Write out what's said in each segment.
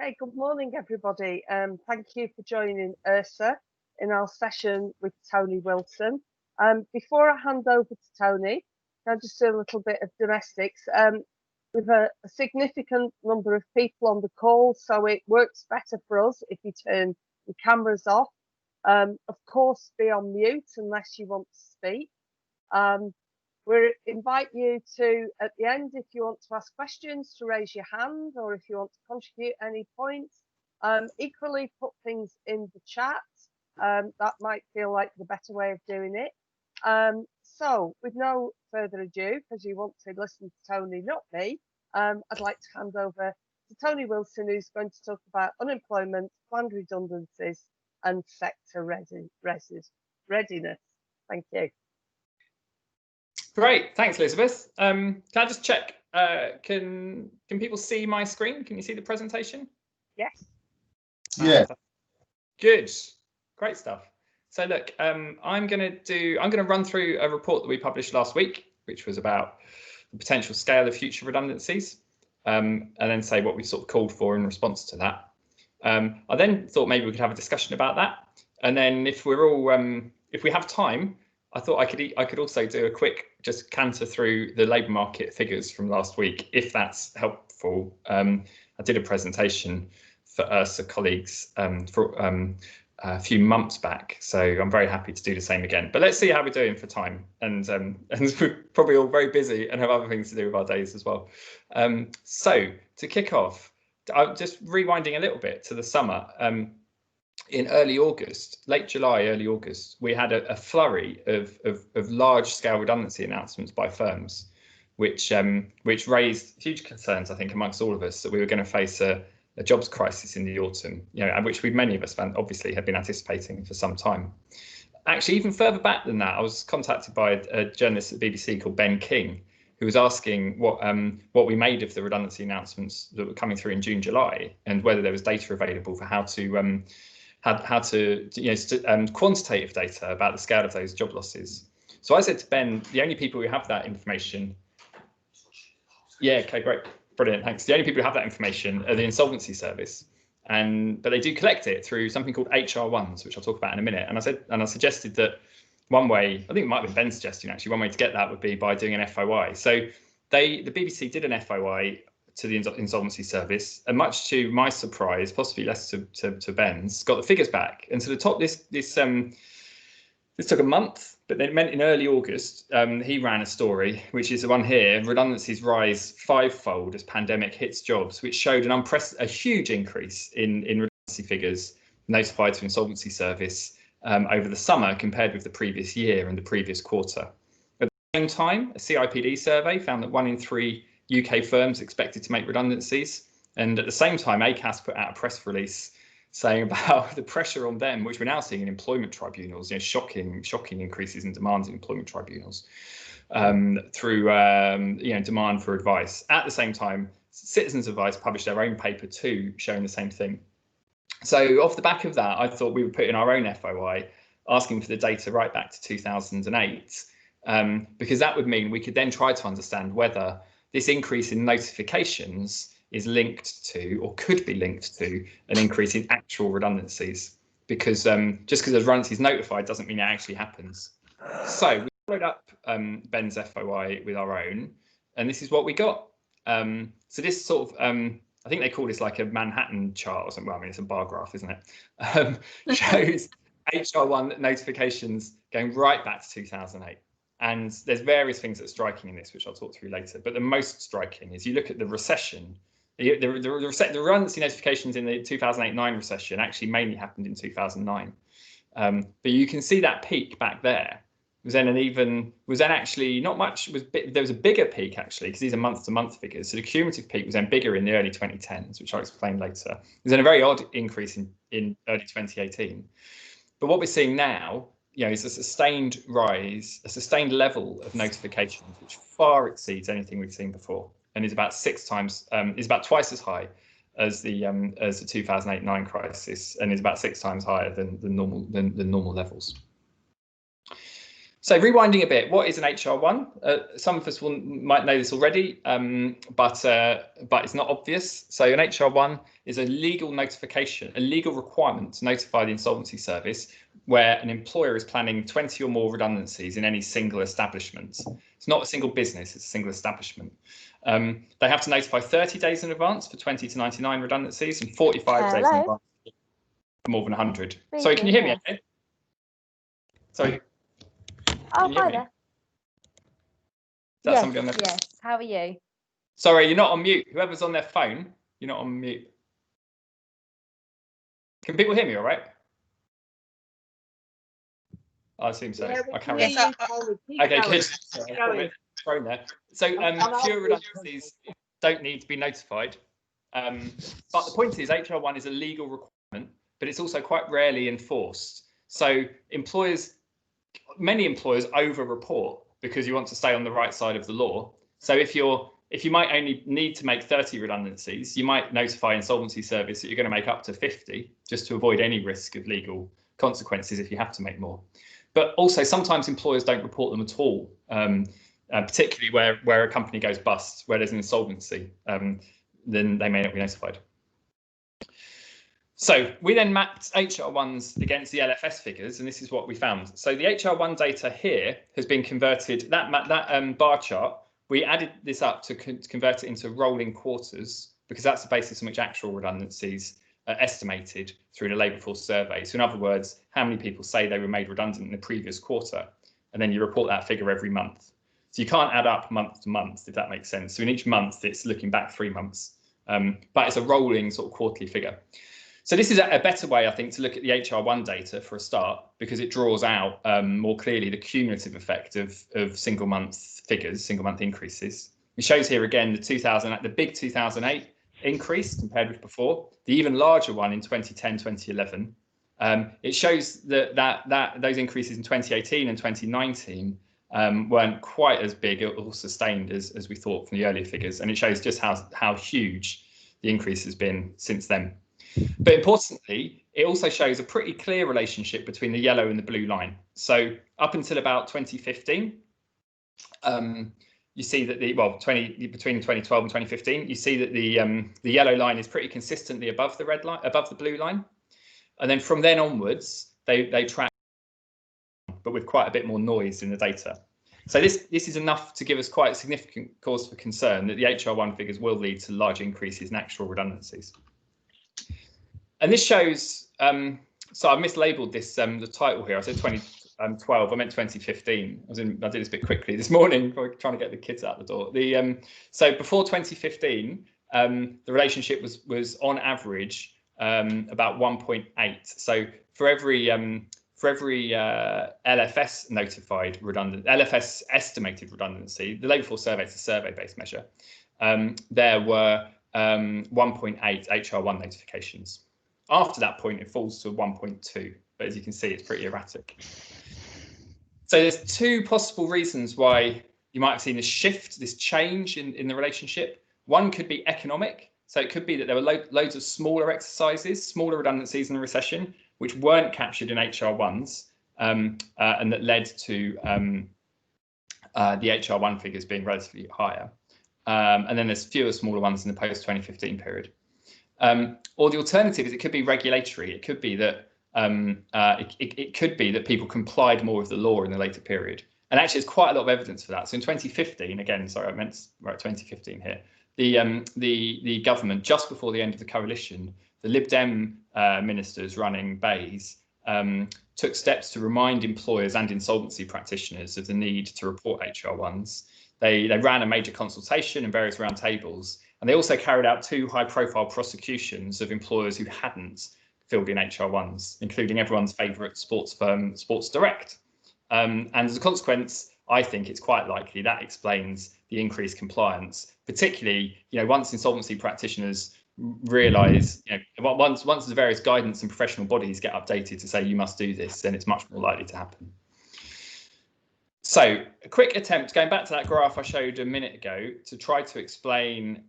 Hey, good morning, everybody. Thank you for joining ERSA in our session with Tony Wilson. Before I hand over to Tony, I'll just do a little bit of domestics. We've a significant number of people on the call, so it works better for us if you turn your cameras off. Of course, be on mute unless you want to speak. We invite you to, at the end, if you want to ask questions, to raise your hand, or if you want to contribute any points. Equally, put things in the chat. That might feel like the better way of doing it. So, with no further ado, because you want to listen to Tony, not me, I'd like to hand over to Tony Wilson, who's going to talk about unemployment, planned redundancies, and sector readiness. Thank you. Great, thanks, Elizabeth. Can I just check? Can people see my screen? Can you see the presentation? Yes. Yeah. Good, great stuff. So look, I'm going to run through a report that we published last week, which was about the potential scale of future redundancies, and then say what we sort of called for in response to that. I then thought maybe we could have a discussion about that, and then if we're all, if we have time, I thought I could also do a quick just canter through the labour market figures from last week, if that's helpful. I did a presentation for ERSA colleagues for a few months back, so I'm very happy to do the same again. But let's see how we're doing for time, and we're probably all very busy and have other things to do with our days as well. So to kick off, I'm just rewinding a little bit to the summer. In early August, late July, early August, we had a flurry of large-scale redundancy announcements by firms, which raised huge concerns, I think, amongst all of us that we were going to face a jobs crisis in the autumn, and which many of us obviously had been anticipating for some time. Actually, even further back than that, I was contacted by a journalist at the BBC called Ben King, who was asking what we made of the redundancy announcements that were coming through in June, July, and whether there was data available for how to quantitative data about the scale of those job losses. So I said to Ben, the only people who have that information, yeah, okay, great, brilliant, thanks. The only people who have that information are the Insolvency Service, but they do collect it through something called HR1s, which I'll talk about in a minute. And I suggested that one way, I think it might have been Ben's suggestion actually, one way to get that would be by doing an FOI. So the BBC did an FOI to the Insolvency Service, and much to my surprise, possibly less to Ben's, got the figures back. And to the top, this took a month, but it meant in early August, he ran a story, which is the one here: redundancies rise fivefold as pandemic hits jobs, which showed a huge increase in redundancy figures notified to Insolvency Service over the summer compared with the previous year and the previous quarter. At the same time, a CIPD survey found that 1 in 3 UK firms expected to make redundancies, and at the same time ACAS put out a press release saying about the pressure on them, which we're now seeing in employment tribunals, shocking increases in demands in employment tribunals through demand for advice. At the same time, Citizens Advice published their own paper too, showing the same thing. So off the back of that, I thought we would put in our own FOI, asking for the data right back to 2008, because that would mean we could then try to understand whether this increase in notifications is linked to, or could be linked to, an increase in actual redundancies, because just because there's redundancies notified doesn't mean it actually happens. So we followed up Ben's FOI with our own, and this is what we got. So this sort of, I think they call this like a Manhattan chart or something. Well, I mean, it's a bar graph, isn't it? Shows HR1 notifications going right back to 2008. And there's various things that are striking in this, which I'll talk through later. But the most striking is you look at the recession. The redundancy notifications in the 2008-9 recession actually mainly happened in 2009. But you can see that peak back there there was a bigger peak actually, because these are month-to-month figures. So the cumulative peak was then bigger in the early 2010s, which I'll explain later. There's then a very odd increase in early 2018. But what we're seeing now, is a sustained rise, a sustained level of notifications, which far exceeds anything we've seen before, and is about about twice as high as the 2008-9 crisis, and is about 6 times higher than the normal levels. So rewinding a bit, what is an HR1? Some of us might know this already, but it's not obvious. So an HR1 is a legal notification, a legal requirement to notify the Insolvency Service where an employer is planning 20 or more redundancies in any single establishment. It's not a single business, it's a single establishment. They have to notify 30 days in advance for 20 to 99 redundancies and 45 days in advance for more than 100. Sorry, can you hear me okay? Sorry. Oh, hi there. Yes, somebody on there? Yes. How are you? Sorry, you're not on mute. Whoever's on their phone, you're not on mute. Can people hear me all right? I assume so. Yeah, I carry on. Okay, good. Thrown there. So fewer redundancies don't need to be notified. But the point is, HR1 is a legal requirement, but it's also quite rarely enforced. So many employers over-report because you want to stay on the right side of the law. So if you might only need to make 30 redundancies, you might notify Insolvency Service that you're going to make up to 50 just to avoid any risk of legal consequences if you have to make more. But also sometimes employers don't report them at all, particularly where a company goes bust, where there's an insolvency, then they may not be notified. So we then mapped HR1s against the LFS figures, and this is what we found. So the HR1 data here has been converted, that bar chart, we added this up to convert it into rolling quarters, because that's the basis on which actual redundancies are estimated through the labour force survey. So in other words, how many people say they were made redundant in the previous quarter, and then you report that figure every month. So you can't add up month to month, if that makes sense. So in each month, it's looking back 3 months, but it's a rolling sort of quarterly figure. So this is a better way, I think, to look at the HR1 data for a start, because it draws out more clearly the cumulative effect of single month figures, single month increases. It shows here again the big 2008 increase compared with before, the even larger one in 2010, 2011. It shows that those increases in 2018 and 2019 weren't quite as big or sustained as we thought from the earlier figures, and it shows just how huge the increase has been since then. But importantly, it also shows a pretty clear relationship between the yellow and the blue line. So up until about 2015, you see that between 2012 and 2015, you see that the yellow line is pretty consistently above the red line, above the blue line, and then from then onwards, they track, but with quite a bit more noise in the data. So this is enough to give us quite a significant cause for concern that the HR1 figures will lead to large increases in actual redundancies. And this shows, so I mislabeled this, the title here. I said 2012, I meant 2015. I did this a bit quickly this morning, trying to get the kids out the door. So before 2015, the relationship was on average about 1.8. So for every LFS notified redundant, LFS estimated redundancy, the labour force survey is a survey-based measure. There were 1.8 HR1 notifications. After that point, it falls to 1.2, but as you can see, it's pretty erratic. So there's two possible reasons why you might have seen this shift, this change in the relationship. One could be economic. So it could be that there were loads of smaller exercises, smaller redundancies in the recession, which weren't captured in HR1s, and that led to the HR1 figures being relatively higher. And then there's fewer smaller ones in the post-2015 period. Or the alternative is it could be regulatory. It could be that it could be that people complied more with the law in the later period. And actually, there's quite a lot of evidence for that. So in 2015, again, sorry, I meant to write 2015 here. The government, just before the end of the coalition, the Lib Dem ministers running Bays took steps to remind employers and insolvency practitioners of the need to report HR1s. They ran a major consultation and various roundtables. And they also carried out 2 high-profile prosecutions of employers who hadn't filled in HR1s, including everyone's favourite sports firm, Sports Direct. And as a consequence, I think it's quite likely that explains the increased compliance, particularly, once insolvency practitioners realise, once the various guidance and professional bodies get updated to say you must do this, then it's much more likely to happen. So a quick attempt, going back to that graph I showed a minute ago, to try to explain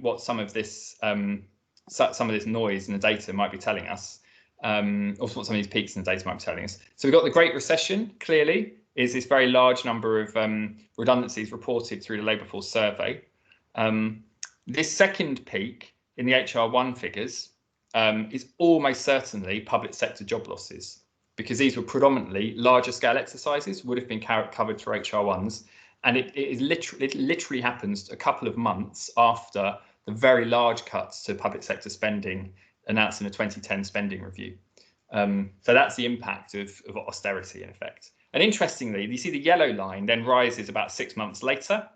what some of this noise in the data might be telling us. Also what some of these peaks in the data might be telling us. So we've got the Great Recession, clearly, is this very large number of redundancies reported through the labour force survey. This second peak in the HR1 figures is almost certainly public sector job losses, because these were predominantly larger scale exercises, would have been covered through HR1s. And it literally happens a couple of months after the very large cuts to public sector spending announced in the 2010 spending review. So that's the impact of austerity in effect. And interestingly, you see the yellow line then rises about 6 months later.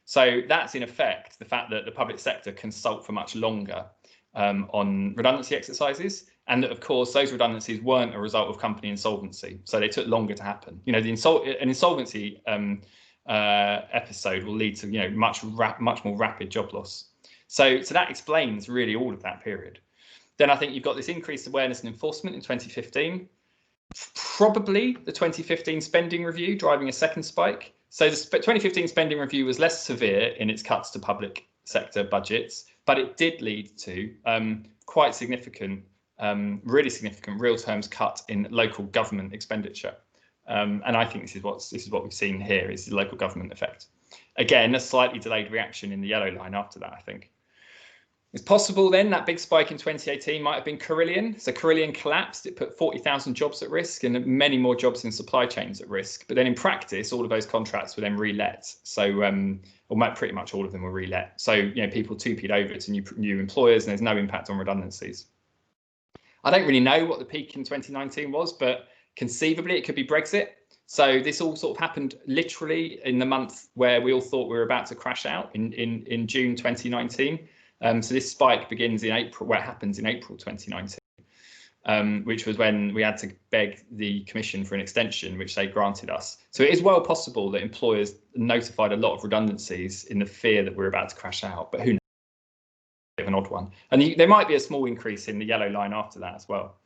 So that's in effect the fact that the public sector consult for much longer on redundancy exercises, and that of course those redundancies weren't a result of company insolvency, so they took longer to happen. You know, an insolvency episode will lead to, you know, much more rapid job loss. So that explains really all of that period. Then I think you've got this increased awareness and enforcement in 2015. Probably the 2015 spending review driving a second spike. So the 2015 spending review was less severe in its cuts to public sector budgets, but it did lead to quite significant, really significant real terms cut in local government expenditure. And I think this is what we've seen here, is the local government effect. Again, a slightly delayed reaction in the yellow line after that, I think. It's possible then that big spike in 2018 might have been Carillion. So Carillion collapsed, it put 40,000 jobs at risk and many more jobs in supply chains at risk. But then in practice, all of those contracts were then re-let. So, or pretty much all of them were re-let. So, you know, people 2P'd over to new employers, and there's no impact on redundancies. I don't really know what the peak in 2019 was, but conceivably it could be Brexit. So this all sort of happened literally in the month where we all thought we were about to crash out in June 2019. So this spike begins in April, where it happens in April 2019, which was when we had to beg the Commission for an extension, which they granted us. So it is well possible that employers notified a lot of redundancies in the fear that we're about to crash out, but who knows? Bit of an odd one. And there might be a small increase in the yellow line after that as well.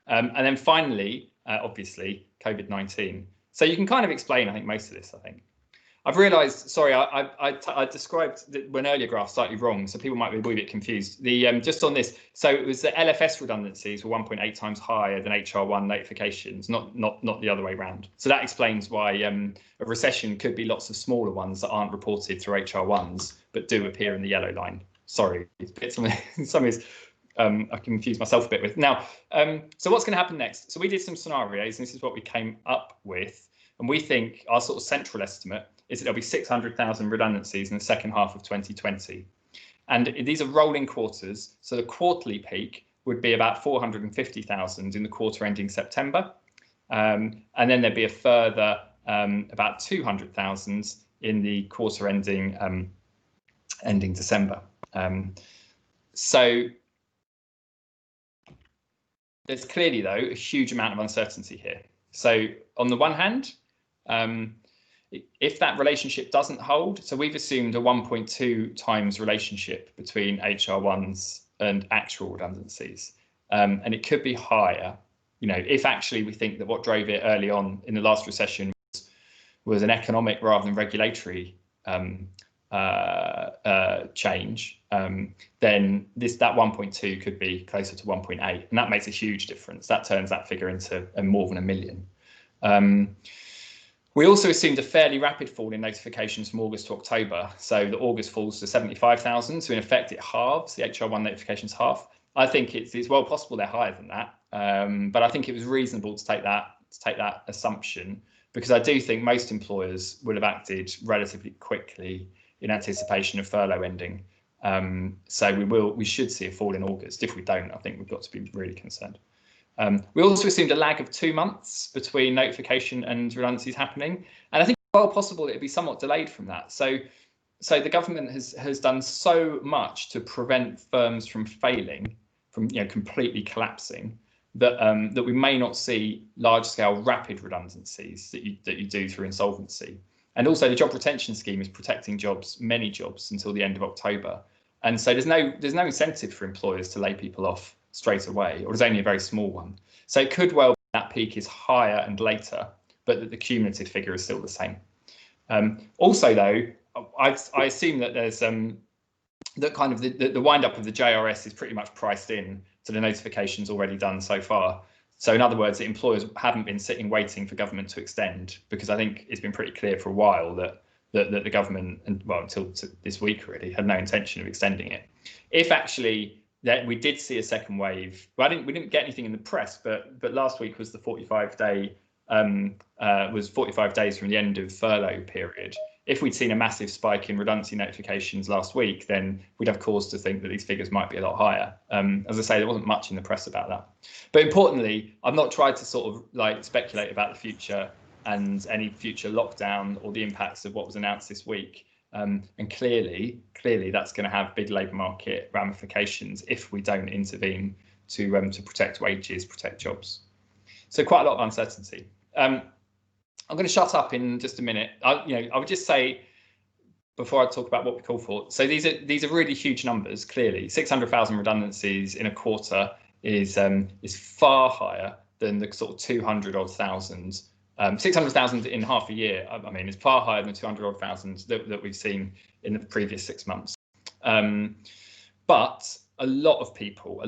And then finally, obviously, COVID-19. So you can kind of explain, I think, most of this, I think. I've realised, sorry, I described an earlier graph slightly wrong, so people might be a wee bit confused. Just on this, so it was the LFS redundancies were 1.8 times higher than HR1 notifications, not the other way around. So that explains why a recession could be lots of smaller ones that aren't reported through HR1s, but do appear in the yellow line. Sorry, some is I confuse myself a bit with. Now, so what's going to happen next? So we did some scenarios, and this is what we came up with. And we think our sort of central estimate is that there'll be 600,000 redundancies in the second half of 2020. And these are rolling quarters. So the quarterly peak would be about 450,000 in the quarter ending September. And then there'd be a further about 200,000 in the quarter ending December. So there's clearly, though, a huge amount of uncertainty here. So on the one hand, if that relationship doesn't hold, so we've assumed a 1.2 times relationship between HR1s and actual redundancies, and it could be higher, you know, if actually we think that what drove it early on in the last recession was an economic rather than regulatory change, then that 1.2 could be closer to 1.8, and that makes a huge difference. That turns that figure into more than 1 million. We also assumed a fairly rapid fall in notifications from August to October. So the August falls to 75,000. So in effect, it halves, the HR1 notifications half. I think it's well possible they're higher than that. But I think it was reasonable to take that assumption, because I do think most employers would have acted relatively quickly in anticipation of furlough ending. So we should see a fall in August. If we don't, I think we've got to be really concerned. We also assumed a lag of 2 months between notification and redundancies happening, and I think it's well possible it'd be somewhat delayed from that. So the government has done so much to prevent firms from failing, from completely collapsing, that we may not see large-scale rapid redundancies that you do through insolvency. And also the job retention scheme is protecting jobs, many jobs, until the end of October, and so there's no incentive for employers to lay people off straight away, or there's only a very small one. So it could well be that peak is higher and later, but that the cumulative figure is still the same. Also, though, I assume that there's that kind of the wind up of the JRS is pretty much priced in to the notifications already done so far. So in other words, the employers haven't been sitting waiting for government to extend, because I think it's been pretty clear for a while that the government, and well, until this week really, had no intention of extending it. If actually that we did see a second wave, well, we didn't get anything in the press, but last week was the 45-day was 45 days from the end of furlough period. If we'd seen a massive spike in redundancy notifications last week, then we'd have cause to think that these figures might be a lot higher. As I say, there wasn't much in the press about that. But importantly, I've not tried to sort of like speculate about the future and any future lockdown or the impacts of what was announced this week. And clearly, that's going to have big labour market ramifications if we don't intervene to protect wages, protect jobs. So quite a lot of uncertainty. I'm going to shut up in just a minute. I would just say, before I talk about what we call for, so these are really huge numbers. Clearly, 600,000 redundancies in a quarter is far higher than the sort of 200-odd thousand. 600,000 in half a year, I mean, is far higher than 200-odd thousand that we've seen in the previous 6 months. But a lot of people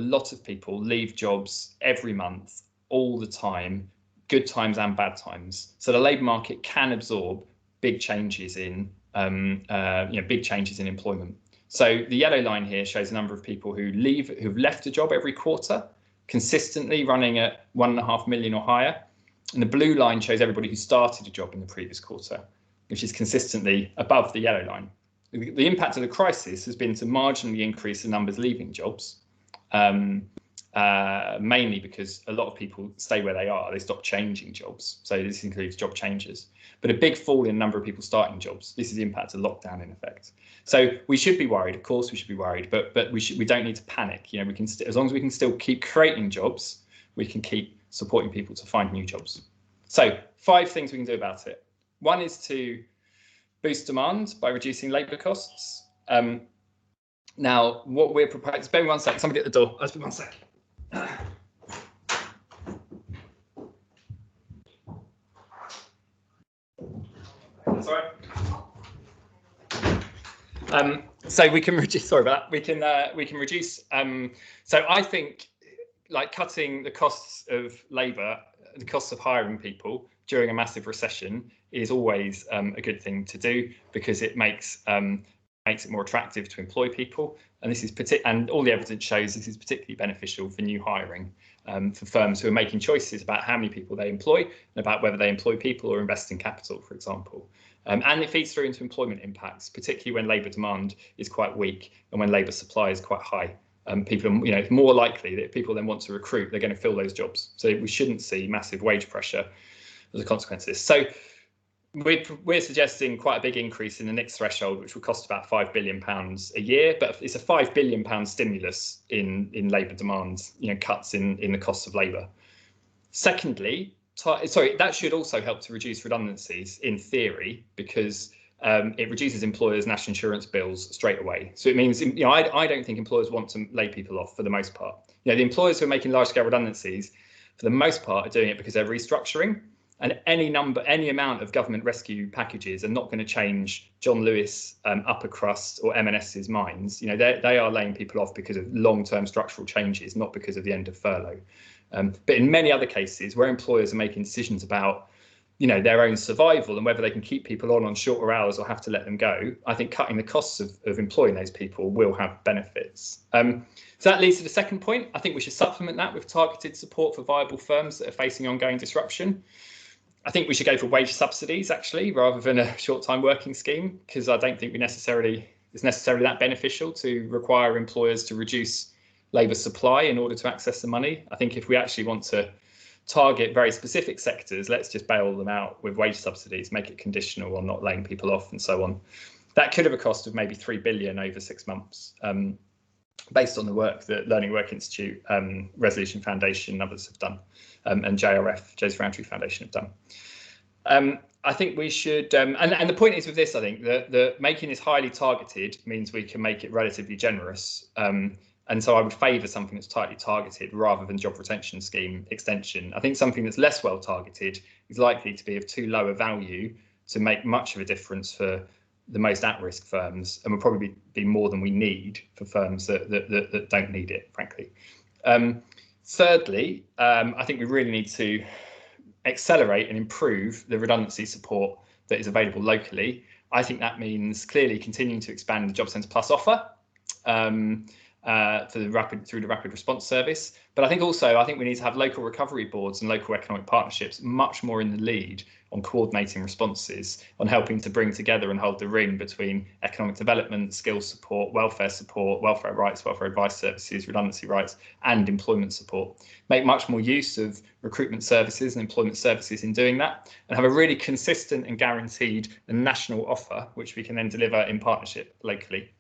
leave jobs every month, all the time, good times and bad times. So the labour market can absorb big changes in big changes in employment. So the yellow line here shows the number of people who've left a job every quarter, consistently running at 1.5 million or higher. And the blue line shows everybody who started a job in the previous quarter, which is consistently above the yellow line. The impact of the crisis has been to marginally increase the numbers leaving jobs, mainly because a lot of people stay where they are. They stop changing jobs. So this includes job changes, but a big fall in the number of people starting jobs. This is the impact of lockdown in effect. So we should be worried. Of course, we should be worried, but we don't need to panic. We can as long as we can still keep creating jobs, we can keep supporting people to find new jobs. So 5 things we can do about it. One is to boost demand by reducing labour costs. Now, what we're proposing, spare me 1 sec, somebody at the door. I'll just be 1 sec. That's all right. So we can reduce. Sorry about that. We can reduce. So I think, like, cutting the costs of labour, the costs of hiring people during a massive recession is always a good thing to do, because it makes it more attractive to employ people. And this is and all the evidence shows this is particularly beneficial for new hiring, for firms who are making choices about how many people they employ and about whether they employ people or invest in capital, for example. And it feeds through into employment impacts, particularly when labour demand is quite weak and when labour supply is quite high. People, it's more likely that if people then want to recruit, they're going to fill those jobs. So we shouldn't see massive wage pressure as a consequence of this. So we're suggesting quite a big increase in the NICS threshold, which will cost about £5 billion a year, but it's a £5 billion stimulus in labour demand, cuts in the costs of labour. Secondly, that should also help to reduce redundancies in theory, because it reduces employers' national insurance bills straight away. So it means, I don't think employers want to lay people off for the most part. The employers who are making large-scale redundancies, for the most part, are doing it because they're restructuring. And any amount of government rescue packages are not going to change John Lewis, upper crust, or M&S's minds. They are laying people off because of long-term structural changes, not because of the end of furlough. But in many other cases where employers are making decisions about their own survival and whether they can keep people on shorter hours or have to let them go, I think cutting the costs of employing those people will have benefits. So that leads to the second point. I think we should supplement that with targeted support for viable firms that are facing ongoing disruption. I think we should go for wage subsidies, actually, rather than a short-time working scheme, because I don't think it's necessarily that beneficial to require employers to reduce labour supply in order to access the money. I think if we actually want to target very specific sectors, let's just bail them out with wage subsidies, make it conditional on not laying people off and so on. That could have a cost of maybe £3 billion over 6 months, based on the work that Learning Work Institute, Resolution Foundation and others have done, and JRF, Joseph Rowntree Foundation, have done. I think we should, and the point is with this, I think that making this highly targeted means we can make it relatively generous. And so I would favour something that's tightly targeted rather than job retention scheme extension. I think something that's less well targeted is likely to be of too low a value to make much of a difference for the most at-risk firms, and will probably be more than we need for firms that don't need it, frankly. Thirdly, I think we really need to accelerate and improve the redundancy support that is available locally. I think that means clearly continuing to expand the Job Centre Plus offer through the rapid response service. But I think we need to have local recovery boards and local economic partnerships much more in the lead on coordinating responses, on helping to bring together and hold the ring between economic development, skills support, welfare rights, welfare advice services, redundancy rights, and employment support. Make much more use of recruitment services and employment services in doing that, and have a really consistent and guaranteed and national offer, which we can then deliver in partnership locally.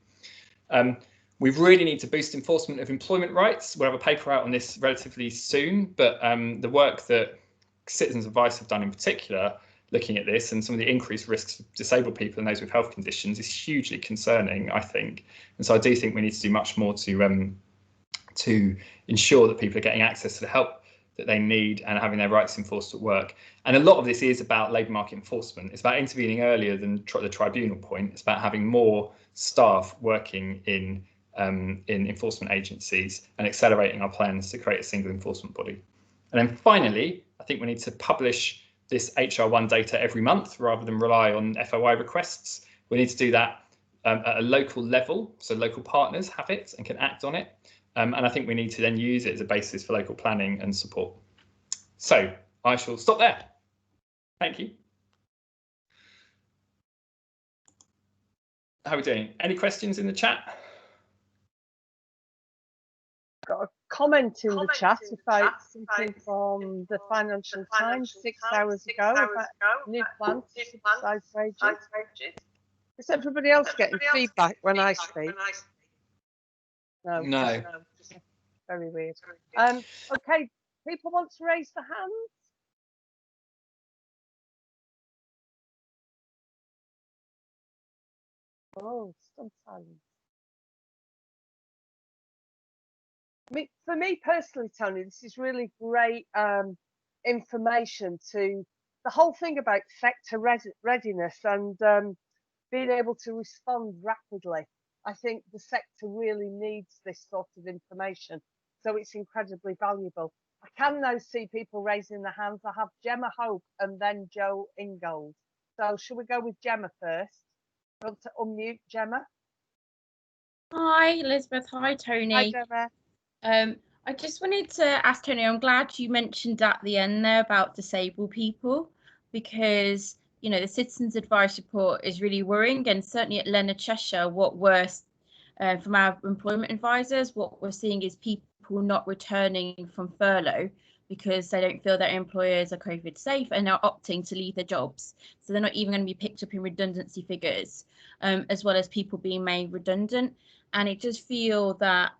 We really need to boost enforcement of employment rights. We'll have a paper out on this relatively soon, but the work that Citizens Advice have done in particular, looking at this and some of the increased risks of disabled people and those with health conditions, is hugely concerning, I think. And so I do think we need to do much more to ensure that people are getting access to the help that they need and having their rights enforced at work. And a lot of this is about labour market enforcement. It's about intervening earlier than the tribunal point. It's about having more staff working in enforcement agencies and accelerating our plans to create a single enforcement body. And then finally, I think we need to publish this HR1 data every month rather than rely on FOI requests. We need to do that at a local level, so local partners have it and can act on it. And I think we need to then use it as a basis for local planning and support. So I shall stop there. Thank you. How are we doing? Any questions in the chat? Got a comment in the chat about something from the Financial Times 6 hours ago about new plans to subsidise wages. Is everybody else getting feedback when I speak? No. Very weird. Okay, people want to raise their hands? Oh, sometimes. For me personally, Tony, this is really great information to the whole thing about sector readiness and being able to respond rapidly. I think the sector really needs this sort of information, so it's incredibly valuable. I can now see people raising their hands. I have Gemma Hope and then Joe Ingold. So shall we go with Gemma first? You want to unmute, Gemma? Hi, Elizabeth. Hi, Tony. Hi, Gemma. I just wanted to ask Tony, I'm glad you mentioned at the end there about disabled people, because the Citizens Advice report is really worrying, and certainly at Leonard Cheshire, what we're from our employment advisors, what we're seeing is people not returning from furlough because they don't feel their employers are COVID safe and are opting to leave their jobs. So they're not even going to be picked up in redundancy figures, as well as people being made redundant. And it does feel that,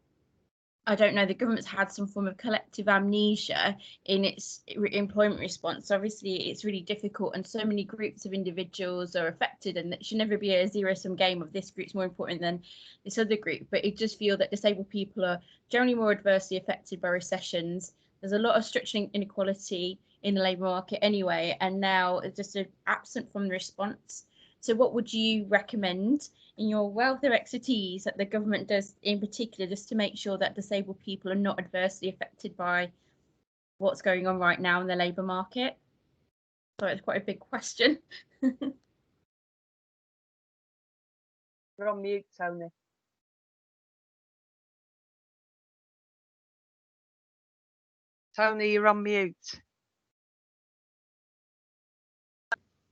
I don't know, the government's had some form of collective amnesia in its employment response. Obviously, it's really difficult, and so many groups of individuals are affected, and it should never be a zero-sum game of this group's more important than this other group. But it does feel that disabled people are generally more adversely affected by recessions. There's a lot of structural inequality in the labour market anyway, and now it's just absent from the response. So what would you recommend in your wealth of expertise that the government does in particular, just to make sure that disabled people are not adversely affected by what's going on right now in the labour market? So it's quite a big question. You're on mute, Tony. Tony, you're on mute.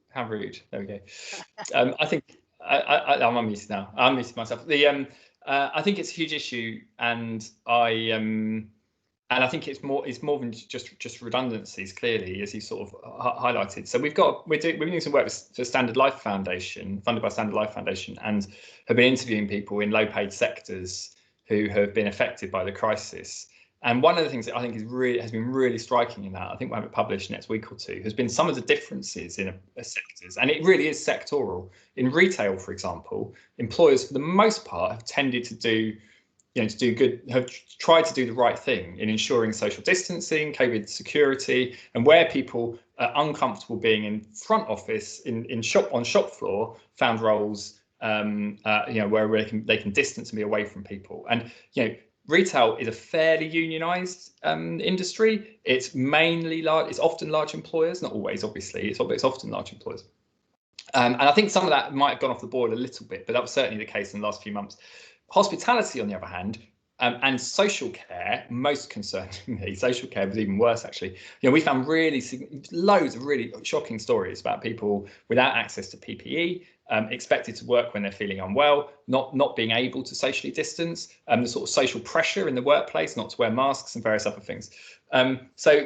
How rude. There we go. I think I'm unmuted now. I'm muted myself. I think it's a huge issue, and I think it's more than just redundancies. Clearly, as you sort of highlighted. So we're doing some work with the Standard Life Foundation, funded by Standard Life Foundation, and have been interviewing people in low-paid sectors who have been affected by the crisis. And one of the things that I think has been really striking in that, I think we'll have it published next week or two, has been some of the differences in sectors, and it really is sectoral. In retail, for example, employers for the most part have tended to do, have tried to do the right thing in ensuring social distancing, COVID security, and where people are uncomfortable being in front office, on shop floor, found roles, where they can distance and be away from people. And Retail is a fairly unionised industry. It's mainly large. It's often large employers, not always, obviously. It's often large employers. And I think some of that might have gone off the board a little bit, but that was certainly the case in the last few months. Hospitality, on the other hand, and social care, most concerningly, social care was even worse, actually. We found loads of really shocking stories about people without access to PPE, expected to work when they're feeling unwell, not being able to socially distance, the sort of social pressure in the workplace not to wear masks and various other things. So,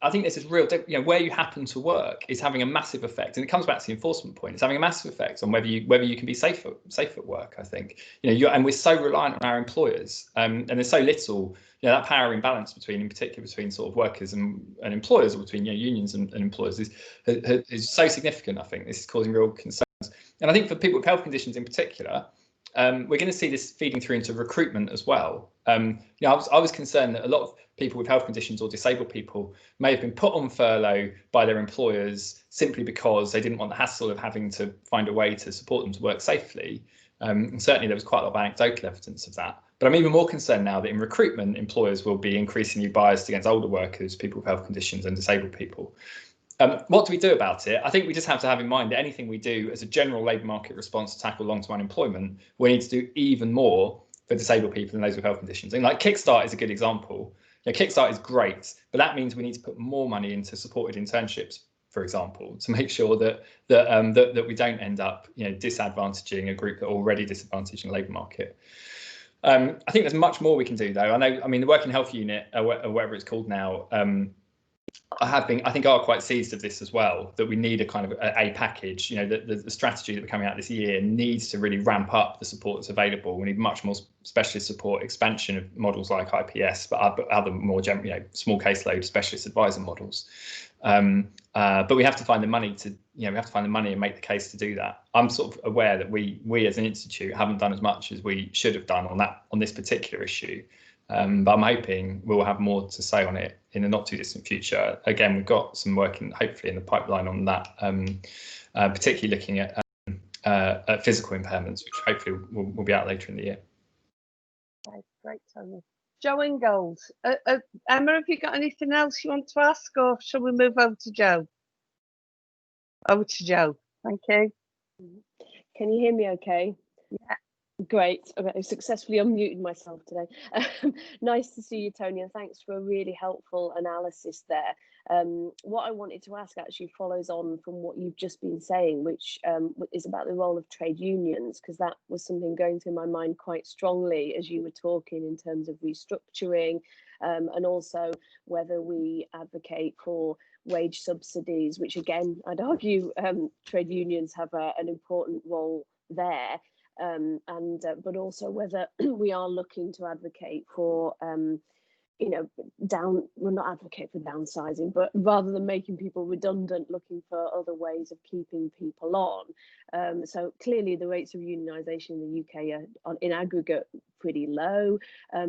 I think this is real, where you happen to work is having a massive effect. And it comes back to the enforcement point. It's having a massive effect on whether you can be safe at work, I think. And we're so reliant on our employers, and there's so little, that power imbalance in particular between sort of workers and employers, or between unions and employers is so significant. I think this is causing real concerns. And I think for people with health conditions in particular, we're going to see this feeding through into recruitment as well. I was concerned that a lot of people with health conditions or disabled people may have been put on furlough by their employers simply because they didn't want the hassle of having to find a way to support them to work safely. And certainly there was quite a lot of anecdotal evidence of that. But I'm even more concerned now that in recruitment, employers will be increasingly biased against older workers, people with health conditions and disabled people. What do we do about it? I think we just have to have in mind that anything we do as a general labour market response to tackle long-term unemployment, we need to do even more for disabled people and those with health conditions. And like Kickstart is a good example. Kickstart is great, but that means we need to put more money into supported internships, for example, to make sure that we don't end up disadvantaging a group that are already disadvantaged in the labour market. I think there's much more we can do, though. The Working Health Unit, or whatever it's called now, I think are quite seized of this as well, that we need a kind of a package. The strategy that we're coming out this year needs to really ramp up the support that's available. We need much more specialist support, expansion of models like IPS, but other more small caseload specialist advisor models. But we have to find the money and make the case to do that. I'm sort of aware that we as an institute haven't done as much as we should have done on this particular issue. But I'm hoping we'll have more to say on it in the not too distant future. Again, we've got some work hopefully in the pipeline on that, particularly looking at physical impairments, which hopefully will be out later in the year. Okay, great, Tony. Joe Ingold. Emma, have you got anything else you want to ask, or shall we move over to Joe? Over to Joe. Thank you. Can you hear me okay? Yeah. Great. Okay, I successfully unmuted myself today. Nice to see you, Tony, and thanks for a really helpful analysis there. What I wanted to ask actually follows on from what you've just been saying, which is about the role of trade unions, because that was something going through my mind quite strongly as you were talking in terms of restructuring, and also whether we advocate for wage subsidies, which again, I'd argue trade unions have an important role there. But also whether we are looking to advocate for, not advocate for downsizing, but rather than making people redundant, looking for other ways of keeping people on. So clearly the rates of unionisation in the UK are in aggregate pretty low,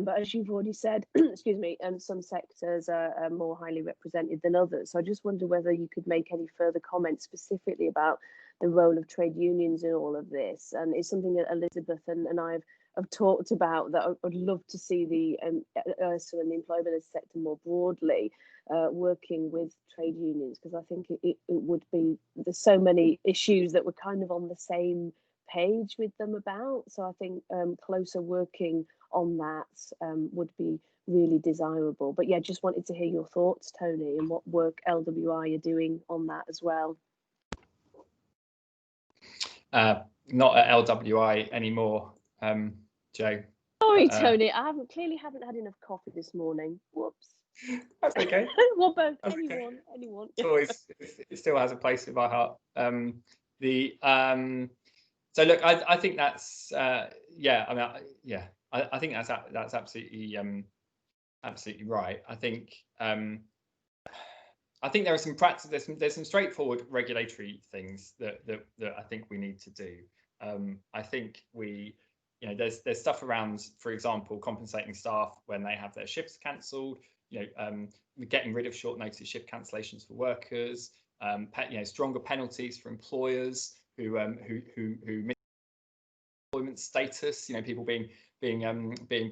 but as you've already said, excuse me, some sectors are more highly represented than others. So I just wonder whether you could make any further comments specifically about the role of trade unions in all of this. And it's something that Elizabeth and I have talked about, that I would love to see the ERSA and the employability sector more broadly working with trade unions, because I think it would be, there's so many issues that we're kind of on the same page with them about. So I think closer working on that would be really desirable. But yeah, just wanted to hear your thoughts, Tony, and what work LWI are doing on that as well. Not at LWI anymore, Joe. Sorry, Tony, I clearly haven't had enough coffee this morning. Whoops. That's okay. Well, both. That's anyone. It still has a place in my heart. So look, I think that's I think that's absolutely absolutely right. I think there are some practice. There's some straightforward regulatory things that I think we need to do. I think there's stuff around, for example, compensating staff when they have their shifts cancelled. Getting rid of short notice shift cancellations for workers. Stronger penalties for employers who miss employment. employment status. You know, people being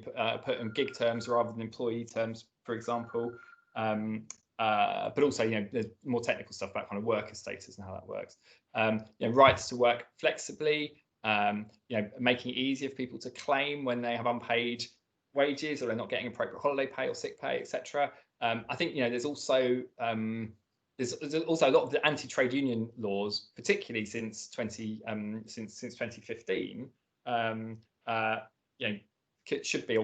put on gig terms rather than employee terms, for example. But also, you know, there's more technical stuff about kind of worker status and how that works. You know, rights to work flexibly. You know, making it easier for people to claim when they have unpaid wages or they're not getting appropriate holiday pay or sick pay, etc. I think, you know, there's also a lot of the anti-trade union laws, particularly since 2015, you know, should be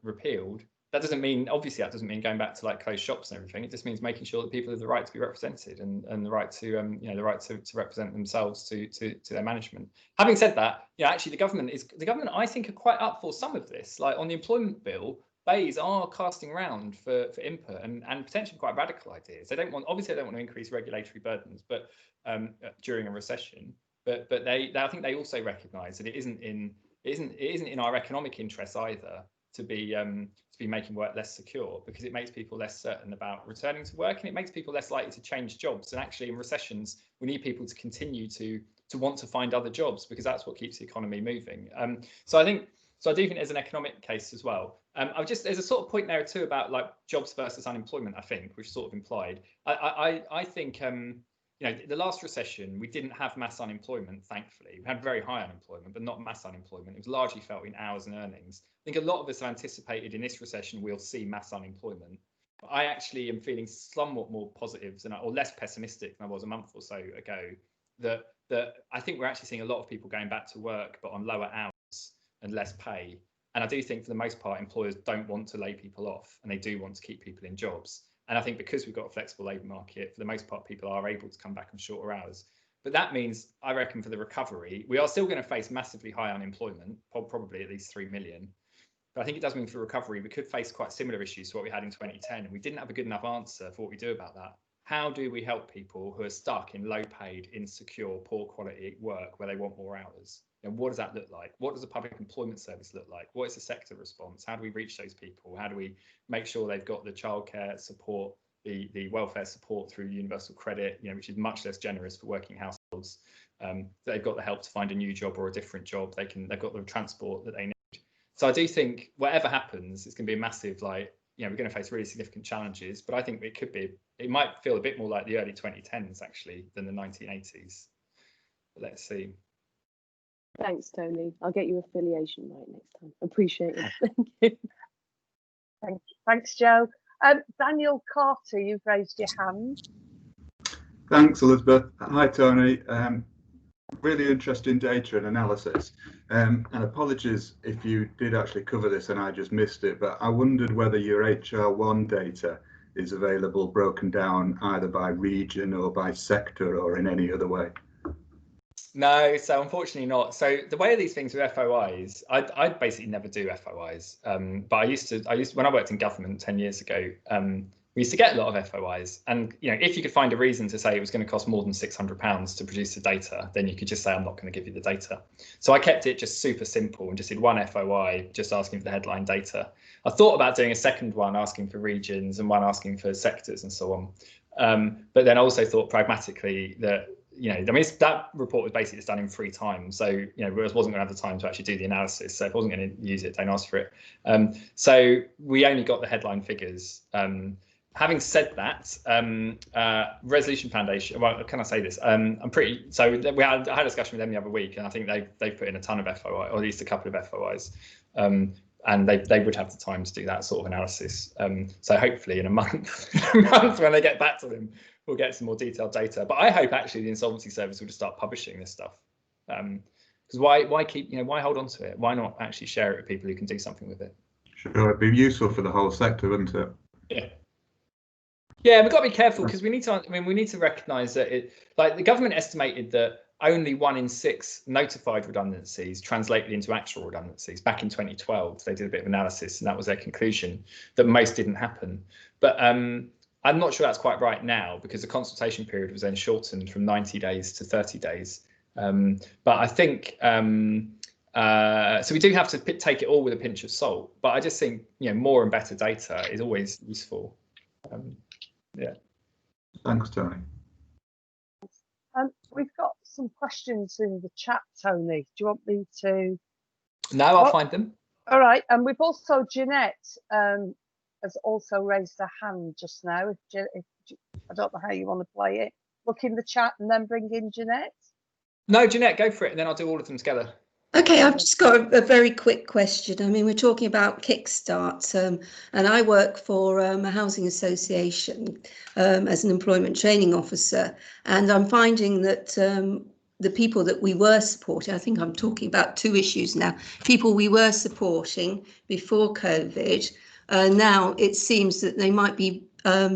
repealed. That doesn't mean, obviously, that doesn't mean going back to like closed shops and everything. It just means making sure that people have the right to be represented and the right to you know, the right to represent themselves to their management. Having said that, you know, actually the government I think are quite up for some of this. Like on the employment bill, Bays are casting around for input and potentially quite radical ideas. They don't want to increase regulatory burdens, but during a recession. But I think they also recognise that it isn't in our economic interests either to be making work less secure, because it makes people less certain about returning to work, and it makes people less likely to change jobs. And actually, in recessions, we need people to continue to want to find other jobs, because that's what keeps the economy moving. So I do think there's an economic case as well. There's a sort of point there too about like jobs versus unemployment, I think, which is sort of implied. I think you know, the last recession, we didn't have mass unemployment, thankfully. We had very high unemployment, but not mass unemployment. It was largely felt in hours and earnings. I think a lot of us have anticipated in this recession we'll see mass unemployment. But I actually am feeling somewhat more positive or less pessimistic than I was a month or so ago. That I think we're actually seeing a lot of people going back to work, but on lower hours and less pay. And I do think for the most part, employers don't want to lay people off, and they do want to keep people in jobs. And I think because we've got a flexible labour market, for the most part, people are able to come back on shorter hours. But that means, I reckon, for the recovery, we are still going to face massively high unemployment, probably at least 3 million. But I think it does mean for recovery, we could face quite similar issues to what we had in 2010. And we didn't have a good enough answer for what we do about that. How do we help people who are stuck in low-paid, insecure, poor quality work where they want more hours? And what does that look like? What does the public employment service look like? What is the sector response? How do we reach those people? How do we make sure they've got the childcare support, the welfare support through universal credit, you know, which is much less generous for working households? They've got the help to find a new job or a different job. They've got the transport that they need. So I do think whatever happens, it's going to be a massive, like, you know, we're going to face really significant challenges. But I think it might feel a bit more like the early 2010s actually than the 1980s. But let's see. Thanks, Tony. I'll get your affiliation right next time. Appreciate it. Thank you. Thanks, Joe. Daniel Carter, you've raised your hand. Thanks, Elizabeth. Hi, Tony. Really interesting data and analysis. And apologies if you did actually cover this and I just missed it, but I wondered whether your HR1 data is available broken down either by region or by sector or in any other way. No, so unfortunately not. So the way of these things with FOIs, I basically never do FOIs. But I used to when I worked in government 10 years ago, we used to get a lot of FOIs. And you know, if you could find a reason to say it was going to cost more than £600 to produce the data, then you could just say, I'm not going to give you the data. So I kept it just super simple and just did one FOI, just asking for the headline data. I thought about doing a second one asking for regions and one asking for sectors and so on. But then I also thought pragmatically that, you know, I mean, that report was basically just done in free time. So, you know, I wasn't going to have the time to actually do the analysis. So if I wasn't going to use it, don't ask for it. So we only got the headline figures. Having said that, Resolution Foundation, well, can I say this? I had a discussion with them the other week, and I think they've put in a ton of FOI, or at least a couple of FOIs. And they would have the time to do that sort of analysis. So hopefully in a month, when they get back to them, we'll get some more detailed data. But I hope actually the Insolvency Service will just start publishing this stuff. Because why keep, you know, why hold on to it? Why not actually share it with people who can do something with it? Sure, it'd be useful for the whole sector, wouldn't it? Yeah. Yeah, we've got to be careful because we need to recognise that like the government estimated that only 1 in 6 notified redundancies translated into actual redundancies back in 2012. They did a bit of analysis and that was their conclusion, that most didn't happen. But I'm not sure that's quite right now because the consultation period was then shortened from 90 days to 30 days. But I think, so we do have to take it all with a pinch of salt. But I just think, you know, more and better data is always useful. Yeah. Thanks, Tony. We've got some questions in the chat, Tony. Do you want me to? No, I'll Oh, find them. all right, and we've also Jeanette has also raised her hand just now. I don't know how you want to play it. Look in the chat and then bring in Jeanette. No, Jeanette, go for it, and then I'll do all of them together. Okay, I've just got a very quick question. I mean, we're talking about Kickstart, and I work for a housing association as an employment training officer, and I'm finding that the people that we were supporting, I think I'm talking about two issues now, people we were supporting before COVID, now it seems that they might be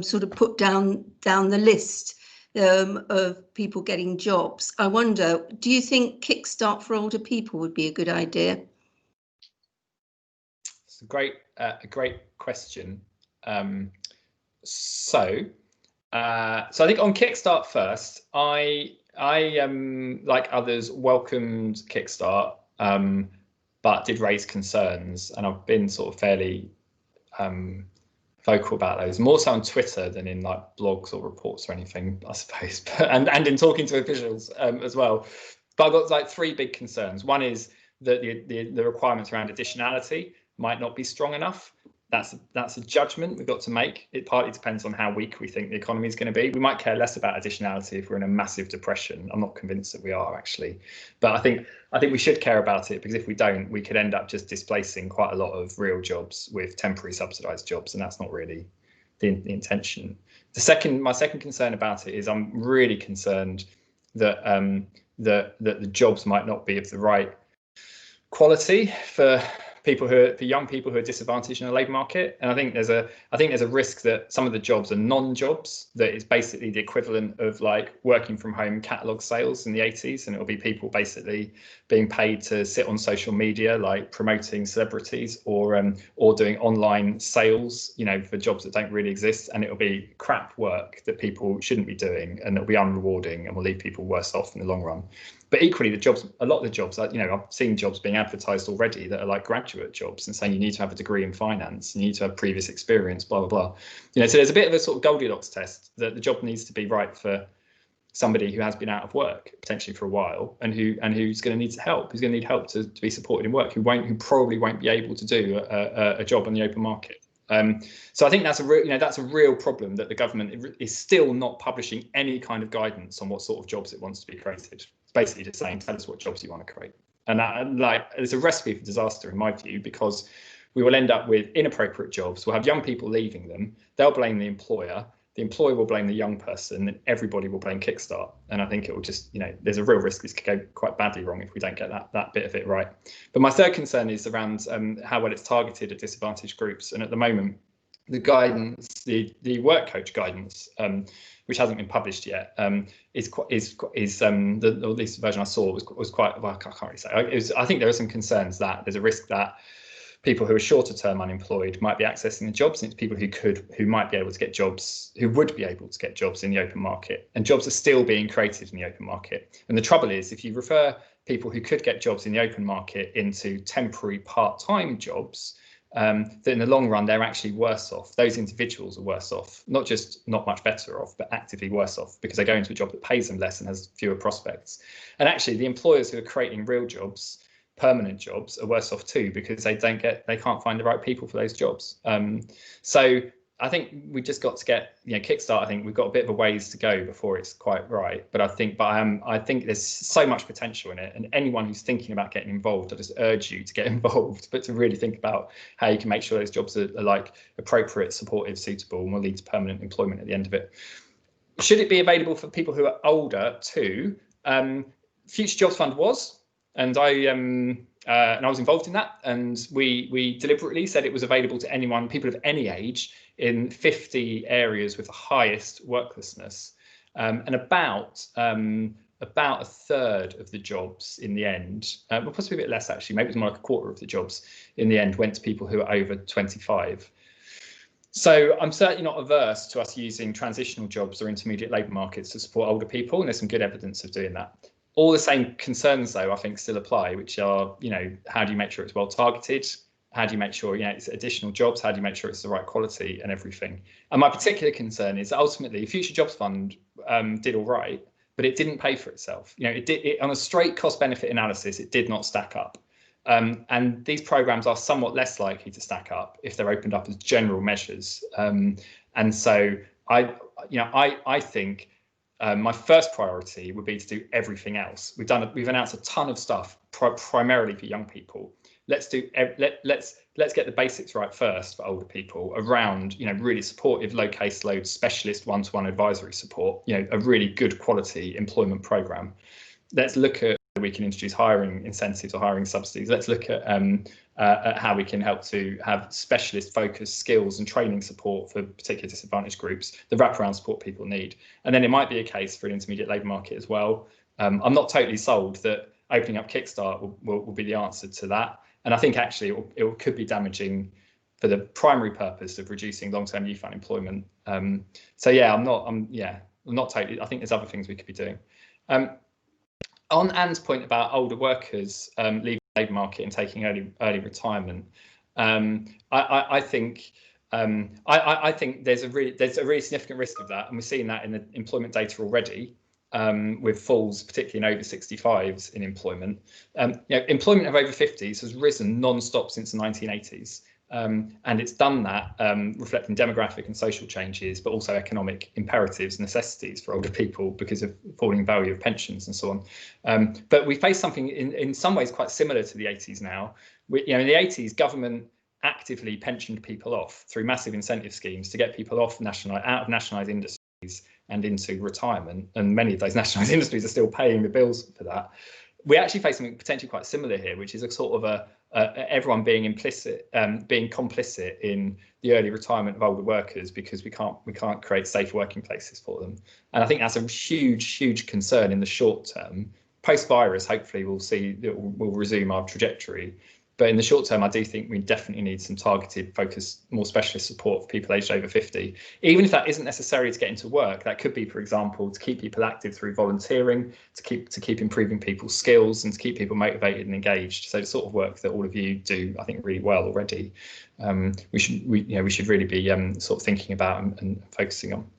sort of put down the list of people getting jobs. I wonder, do you think Kickstart for older people would be a good idea? It's a great question. So I think on Kickstart first, I like others welcomed Kickstart, but did raise concerns, and I've been sort of fairly vocal about those, more so on Twitter than in like blogs or reports or anything, I suppose, and in talking to officials as well. But I've got like three big concerns. One is that the requirements around additionality might not be strong enough. That's a judgment we've got to make. It partly depends on how weak we think the economy is going to be. We might care less about additionality if we're in a massive depression. I'm not convinced that we are, actually, but I think we should care about it, because if we don't, we could end up just displacing quite a lot of real jobs with temporary subsidised jobs, and that's not really the intention. My second concern about it is I'm really concerned that the jobs might not be of the right quality for young people who are disadvantaged in the labour market, and I think there's a risk that some of the jobs are non-jobs, that is basically the equivalent of like working from home catalogue sales in the 80s, and it'll be people basically being paid to sit on social media, like promoting celebrities or doing online sales, for jobs that don't really exist, and it'll be crap work that people shouldn't be doing, and it'll be unrewarding and will leave people worse off in the long run. But equally, a lot of the jobs, I've seen jobs being advertised already that are like graduate jobs and saying you need to have a degree in finance, you need to have previous experience, blah, blah, blah. So there's a bit of a sort of Goldilocks test, that the job needs to be right for somebody who has been out of work potentially for a while, and who's going to need help, who's going to need help to be supported in work, who probably won't be able to do a job on the open market. So I think that's a real problem, that the government is still not publishing any kind of guidance on what sort of jobs it wants to be created. It's basically just saying, tell us what jobs you want to create. And it's a recipe for disaster in my view, because we will end up with inappropriate jobs. We'll have young people leaving them. They'll blame the employer will blame the young person, and everybody will blame Kickstart. And I think it will just, there's a real risk this could go quite badly wrong if we don't get that bit of it right. But my third concern is around how well it's targeted at disadvantaged groups. And at the moment, the guidance, the work coach guidance, which hasn't been published yet, is at least the version I saw was quite, well, I can't really say. I think there are some concerns that there's a risk that people who are shorter term unemployed might be accessing the jobs, and it's people who might be able to get jobs, who would be able to get jobs in the open market, and jobs are still being created in the open market. And the trouble is, if you refer people who could get jobs in the open market into temporary part-time jobs, that in the long run they're actually worse off. Those individuals are worse off, not just not much better off, but actively worse off, because they go into a job that pays them less and has fewer prospects. And actually the employers who are creating real jobs, permanent jobs, are worse off too, because they can't find the right people for those jobs. So I think we just got to get, Kickstart. I think we've got a bit of a ways to go before it's quite right. But I think there's so much potential in it, and anyone who's thinking about getting involved, I just urge you to get involved, but to really think about how you can make sure those jobs are like appropriate, supportive, suitable, and will lead to permanent employment at the end of it. Should it be available for people who are older too? Future Jobs Fund was. And I was involved in that, and we deliberately said it was available to people of any age in 50 areas with the highest worklessness, and about a third of the jobs in the end, well, possibly a bit less actually, maybe it was more like a quarter of the jobs in the end went to people who are over 25. So I'm certainly not averse to us using transitional jobs or intermediate labour markets to support older people, and there's some good evidence of doing that. All the same concerns, though, I think still apply, which are, how do you make sure it's well targeted? How do you make sure, it's additional jobs? How do you make sure it's the right quality and everything? And my particular concern is that ultimately Future Jobs Fund did all right, but it didn't pay for itself. You know, it on a straight cost benefit analysis, it did not stack up. And these programs are somewhat less likely to stack up if they're opened up as general measures. And so I think my first priority would be to do everything else. We've announced a ton of stuff primarily for young people. Let's get the basics right first for older people around, you know, really supportive low caseload specialist one-to-one advisory support, you know, a really good quality employment program. Let's look at how we can introduce hiring incentives or hiring subsidies. Let's look at how we can help to have specialist focused skills and training support for particular disadvantaged groups, the wraparound support people need. And then it might be a case for an intermediate labour market as well. I'm not totally sold that opening up Kickstart will be the answer to that. And I think actually it could be damaging for the primary purpose of reducing long-term youth unemployment. So yeah, I'm not totally. I think there's other things we could be doing. On Anne's point about older workers leaving the labour market and taking early retirement, I think there's a really significant risk of that, and we're seeing that in the employment data already, with falls, particularly in over 65s in employment. You know, employment of over 50s has risen non-stop since the 1980s. And it's done that reflecting demographic and social changes, but also economic imperatives, necessities for older people because of falling value of pensions and so on. But we face something in some ways quite similar to the 80s now. You know, in the 80s, government actively pensioned people off through massive incentive schemes to get people out of nationalised industries and into retirement. And many of those nationalised industries are still paying the bills for that. We actually face something potentially quite similar here, which is a sort of everyone being complicit in the early retirement of older workers because we can't create safe working places for them. And I think that's a huge concern in the short term. Post-virus, hopefully we'll resume our trajectory. But in the short term, I do think we definitely need some targeted, focused, more specialist support for people aged over 50. Even if that isn't necessary to get into work, that could be, for example, to keep people active through volunteering, to keep improving people's skills and to keep people motivated and engaged. So the sort of work that all of you do, I think, really well already. We should really be sort of thinking about and focusing on.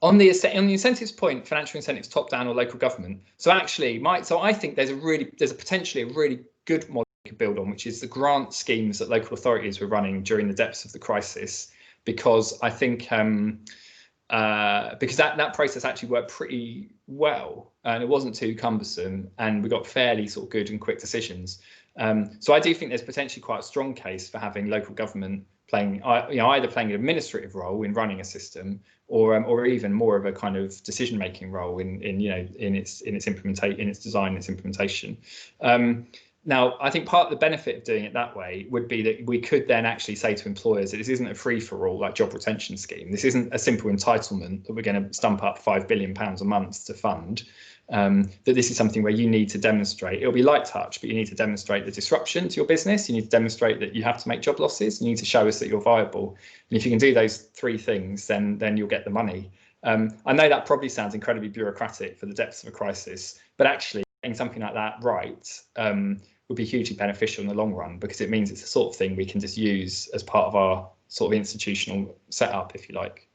On the incentives point, financial incentives top down or local government. So actually, I think there's potentially a really good model we could build on, which is the grant schemes that local authorities were running during the depths of the crisis, because I think because that process actually worked pretty well and it wasn't too cumbersome, and we got fairly sort of good and quick decisions. So I do think there's potentially quite a strong case for having local government playing, either playing an administrative role in running a system, or even more of a kind of decision-making role in its design and its implementation. Now, I think part of the benefit of doing it that way would be that we could then actually say to employers that this isn't a free-for-all like job retention scheme. This isn't a simple entitlement that we're going to stump up £5 billion a month to fund. That this is something where you need to demonstrate, it'll be light touch, but you need to demonstrate the disruption to your business. You need to demonstrate that you have to make job losses. You need to show us that you're viable. And if you can do those three things, then you'll get the money. I know that probably sounds incredibly bureaucratic for the depths of a crisis, but actually getting something like that right would be hugely beneficial in the long run, because it means it's the sort of thing we can just use as part of our sort of institutional setup, if you like.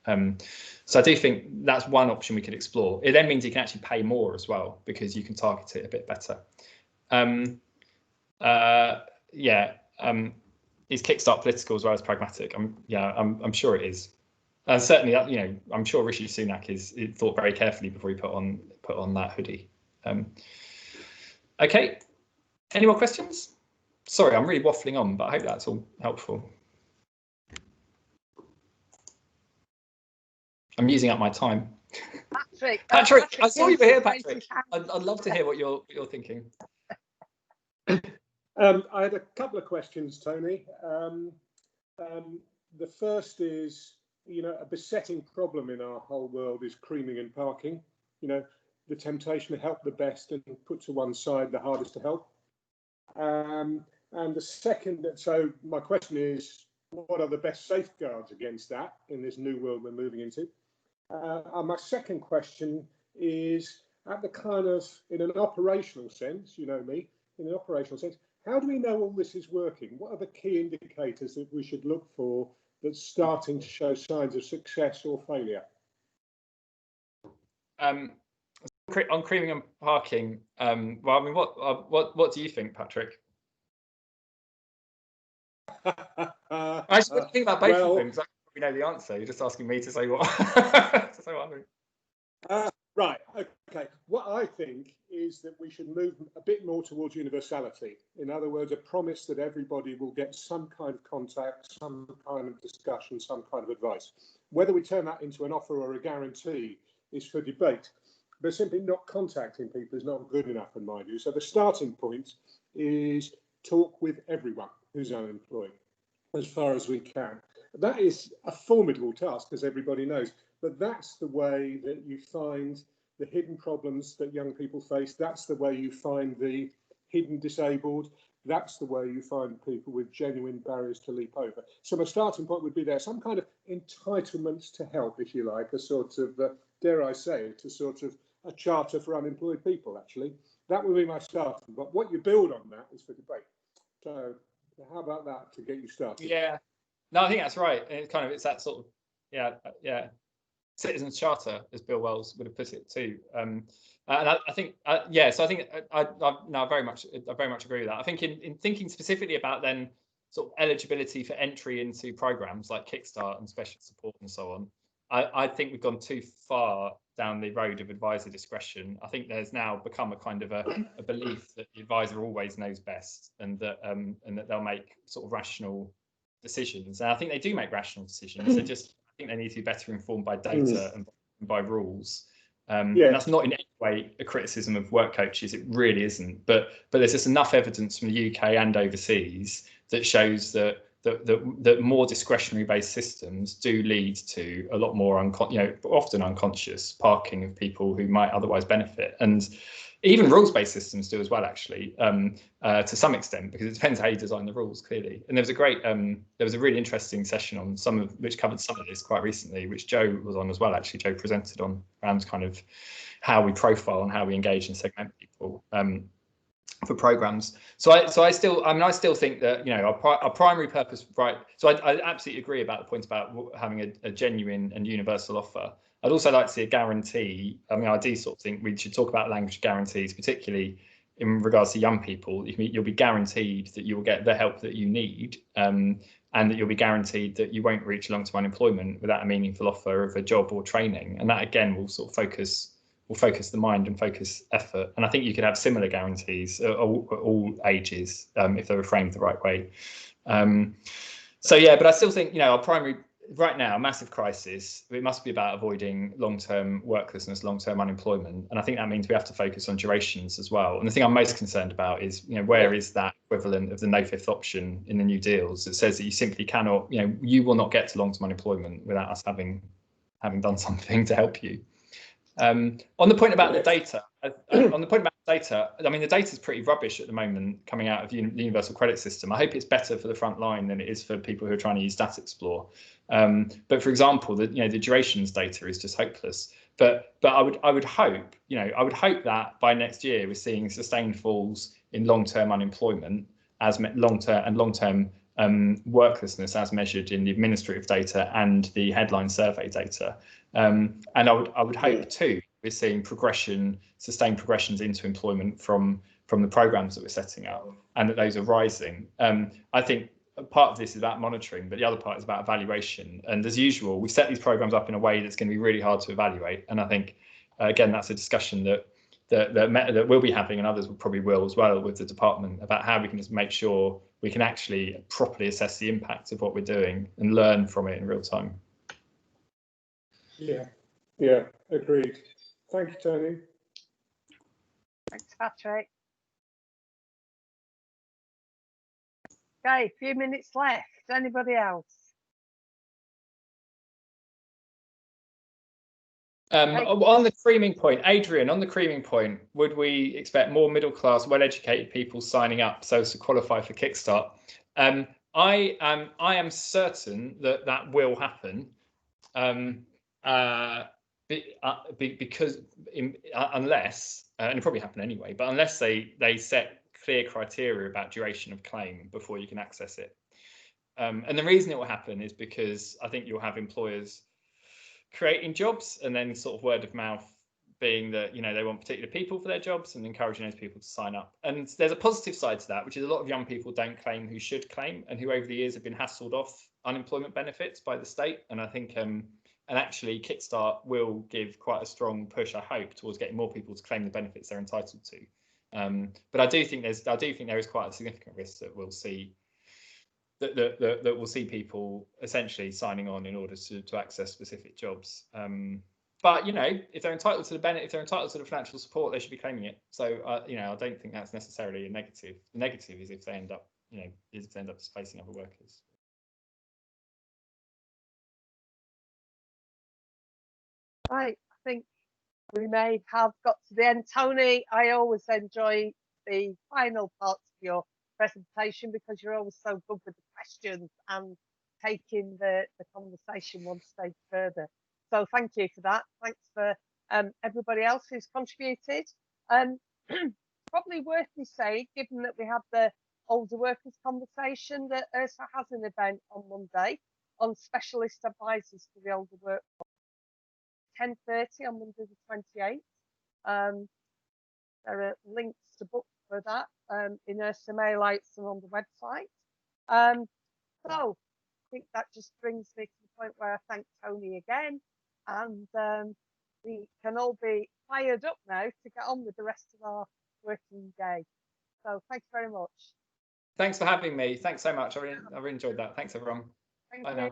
So I do think that's one option we could explore. It then means you can actually pay more as well, because you can target it a bit better. Is Kickstart political as well as pragmatic? I'm sure it is. Certainly, I'm sure Rishi Sunak is thought very carefully before he put on that hoodie. Okay, any more questions? Sorry, I'm really waffling on, but I hope that's all helpful. I'm using up my time. Patrick, I saw you were here, Patrick. I'd love to hear what you're thinking. I had a couple of questions, Tony. The first is, a besetting problem in our whole world is creaming and parking. The temptation to help the best and put to one side the hardest to help. And the second, so my question is, what are the best safeguards against that in this new world we're moving into? My second question is, at the kind of, in an operational sense, in an operational sense, how do we know all this is working? What are the key indicators that we should look for that's starting to show signs of success or failure? On creaming and parking, well, I mean, what do you think, Patrick? Actually, what do you think about both of them? Because we know the answer. You're just asking me to say what. to say what I think. Right. Okay. What I think is that we should move a bit more towards universality. In other words, a promise that everybody will get some kind of contact, some kind of discussion, some kind of advice. Whether we turn that into an offer or a guarantee is for debate. But simply not contacting people is not good enough in my view. So the starting point is talk with everyone who's unemployed as far as we can. That is a formidable task, as everybody knows, but that's the way that you find the hidden problems that young people face. That's the way you find the hidden disabled. That's the way you find people with genuine barriers to leap over. So my starting point would be there, some kind of entitlement to help, if you like, a sort of, dare I say it, a sort of a charter for unemployed people, actually. That would be my starting. But what you build on that is for debate. So how about that to get you started? Yeah, no, I think that's right. It's that sort of, yeah, citizens charter, as Bill Wells would have put it too. And I think, yeah. So I think I very much agree with that. I think in thinking specifically about then sort of eligibility for entry into programs like Kickstart and special support and so on, I think we've gone too far down the road of advisor discretion. I think there's now become a kind of a belief that the advisor always knows best, and that they'll make sort of rational decisions. And I think they do make rational decisions. I think they need to be better informed by data and by rules. And that's not in any way a criticism of work coaches. It really isn't. But there's just enough evidence from the UK and overseas that shows that more discretionary based systems do lead to a lot more often unconscious parking of people who might otherwise benefit. And even rules-based systems do as well, actually, to some extent, because it depends how you design the rules, clearly. And there was a really interesting session on which covered some of this quite recently, which Joe was on as well. Actually, Joe presented on around kind of how we profile and how we engage and segment people for programs. So I still think that our primary purpose, right? So I absolutely agree about the point about having a genuine and universal offer. I'd also like to see a guarantee. I mean, I do sort of think we should talk about language guarantees, particularly in regards to young people. You'll be guaranteed that you will get the help that you need, and that you'll be guaranteed that you won't reach long-term unemployment without a meaningful offer of a job or training. And that again will sort of focus the mind and focus effort. And I think you could have similar guarantees at all ages if they were framed the right way. So yeah, but I still think our primary. Right now, massive crisis. It must be about avoiding long-term worklessness, long-term unemployment, and I think that means we have to focus on durations as well. And the thing I'm most concerned about is, where is that equivalent of the no fifth option in the new deals that says that you simply cannot, you will not get to long-term unemployment without us having done something to help you. On the point about the data, I mean, the data is pretty rubbish at the moment coming out of the universal credit system. I hope it's better for the front line than it is for people who are trying to use StatExplore. But for example, the durations data is just hopeless. But I would hope that by next year we're seeing sustained falls in long-term unemployment as long-term worklessness as measured in the administrative data and the headline survey data. And I would hope too we're seeing sustained progressions into employment from the programs that we're setting up, and that those are rising. I think part of this is about monitoring, but the other part is about evaluation. And as usual, we set these programs up in a way that's going to be really hard to evaluate. And I think again, that's a discussion that we'll be having, and others probably will as well, with the department, about how we can just make sure we can actually properly assess the impact of what we're doing and learn from it in real time. Yeah, agreed. Thank you, Tony. Thanks, Patrick. Okay, a few minutes left. Anybody else? On the creaming point, Adrian, would we expect more middle-class, well-educated people signing up so as to qualify for Kickstart? I am certain that will happen, because unless, and it'll probably happen anyway, but unless they set clear criteria about duration of claim before you can access it. And the reason it will happen is because I think you'll have employers creating jobs, and then sort of word of mouth being that, you know, they want particular people for their jobs and encouraging those people to sign up. And there's a positive side to that, which is a lot of young people don't claim who should claim, and who over the years have been hassled off unemployment benefits by the state. And I think and actually Kickstart will give quite a strong push, I hope, towards getting more people to claim the benefits they're entitled to. But I do think there is quite a significant risk that we'll see that we'll see people essentially signing on in order to access specific jobs. But, you know, if they're entitled to the benefit, if they're entitled to the financial support, they should be claiming it. So, you know, I don't think that's necessarily a negative. The negative is if they end up, you know, displacing other workers. Right, I think we may have got to the end. Tony, I always enjoy the final parts of your presentation because you're always so good with the questions and taking the conversation one stage further. So thank you for that. Thanks for everybody else who's contributed. Probably worth me saying, given that we have the older workers conversation, that ERSA has an event on Monday on specialist advisors for the older workforce. 10:30 on Monday the 28th. There are links to book for that in ERSA mail-outs and on the website. So I think that just brings me to the point where I thank Tony again, and we can all be fired up now to get on with the rest of our working day. So thank you very much. Thanks for having me. Thanks so much. I really enjoyed that. Thanks, everyone. Thank Bye you. now.